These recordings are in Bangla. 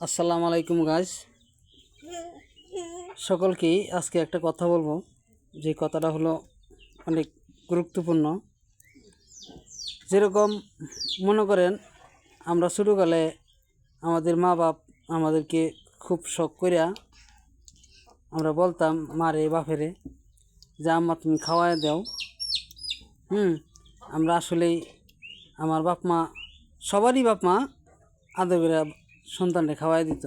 আসসালামু আলাইকুম গাইস, সকলকেই আজকে একটা কথা বলবো। যে কথাটা হলো অনেক গুরুত্বপূর্ণ। যেরকম মনে করেন আমরা ছোটোকালে আমাদের মা বাপ আমাদেরকে খুব শখ করিয়া আমরা বলতাম মারে বাপেরে যে আম্মা তুমি খাওয়ায় দাও। আমরা আসলেই আমার বাপ মা সবারই বাপ মা আদর করে সন্তানকে খাওয়াই দিত।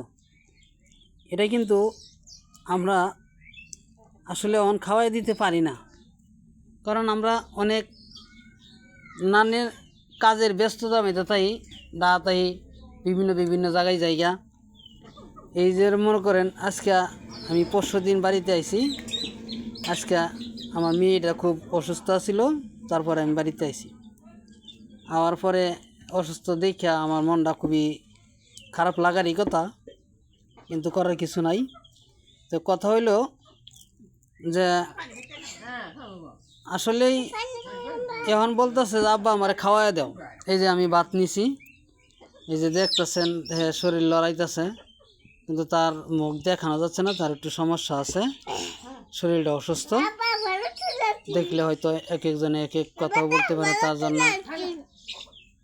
এটা কিন্তু আমরা আসলে খাওয়াই দিতে পারি না, কারণ আমরা অনেক নানের কাজের ব্যস্ততা মেটাতাই দাঁড়াতাই বিভিন্ন জায়গায় জায়গা। এই যে মনে করেন আজকে আমি পরশু দিন বাড়িতে আইছি। আজকে আমার মেয়েটা খুব অসুস্থ ছিল, তারপরে আমি বাড়িতে আইছি। আওয়ার পরে অসুস্থ দেখে আমার মনটা খুবই খারাপ লাগারই কথা, কিন্তু করার কিছু নাই। তো কথা হইল যে আসলেই এখন বলতেছে যে আব্বা আমার খাওয়াই দাও। এই যে আমি ভাত নিছি, এই যে দেখতেছেন শরীর লড়াইতেছে, কিন্তু তার মুখ দেখানো যাচ্ছে না, তার একটু সমস্যা আছে, শরীরটা অসুস্থ। দেখলে হয়তো এক একজনে এক এক কথাও বলতে পারে, তার জন্য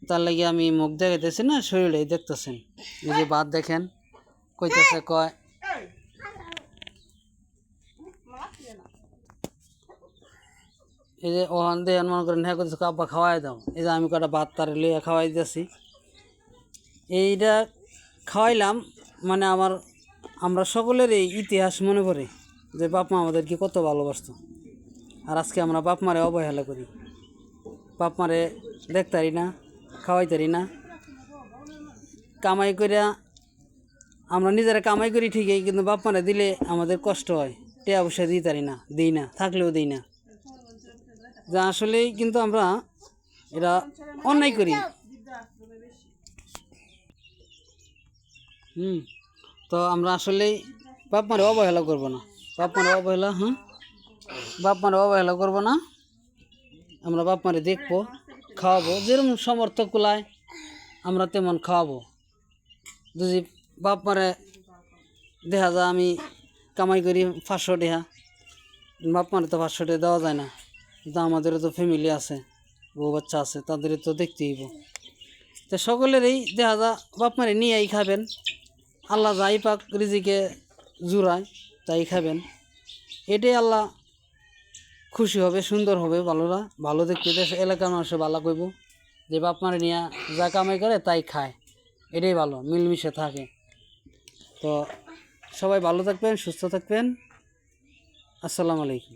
তার লাগে আমি মুখ দেখাইতেছি না, শরীরটাই দেখতেছেন। এই যে ভাত দেখেন কইতেছে, কয় এই যে ওখান দিয়ে মনে করেন হ্যাঁ করতেছে আব্বা খাওয়াই দাও। এই যে আমি কটা ভাত তার লিয়ে খাওয়াই দিয়েছি। এইটা খাওয়াইলাম মানে আমরা সকলের এই ইতিহাস মনে পড়ে যে বাপ মা আমাদেরকে কত ভালোবাসতো। আর আজকে আমরা বাপ মারে অবহেলা করি, বাপ মারে দেখতারি না, খাওয়াইতারি না। কামাই করিয়া আমরা নিজেরা কামাই করি ঠিকই, কিন্তু বাপ মারে দিলে আমাদের কষ্ট হয়, টাকা পয়সা দিতারি না, দিই না, থাকলেও দিই না। যা আসলেই কিন্তু আমরা এরা অন্যায় করি। তো আমরা আসলেই বাপ মারে অবহেলা করবো না, বাপ মারে অবহেলা বাপ মারে অবহেলা করবো না। আমরা বাপ মারে দেখবো, খাওয়াবো, যেরকম সমর্থ কুলায় আমরা তেমন খাওয়াবো। যদি বাপ মারে দেখা যায় আমি কামাই করি 500 টাকা, বাপ মারে তো 500 টাকা দেওয়া যায় না, কিন্তু আমাদেরও তো ফ্যামিলি আছে, বউ বাচ্চা আছে, তাদের তো দেখতে হইব। তো সকলেরই দেখা যায় বাপ মারে নিয়েই খাবেন। আল্লাহ যাই পাক রিজিকে জুড়ায় তাই খাবেন, এটাই আল্লাহ খুশি হবে, সুন্দর হবে। ভালো দেখতে দেশ এলাকার মানুষে ভালো কইব যে বাপ মারে নিয়ে যা কামাই করে তাই খায়, এটাই ভালো, মিলমিশে থাকে। তো সবাই ভালো থাকবেন, সুস্থ থাকবেন। আসসালামু আলাইকুম।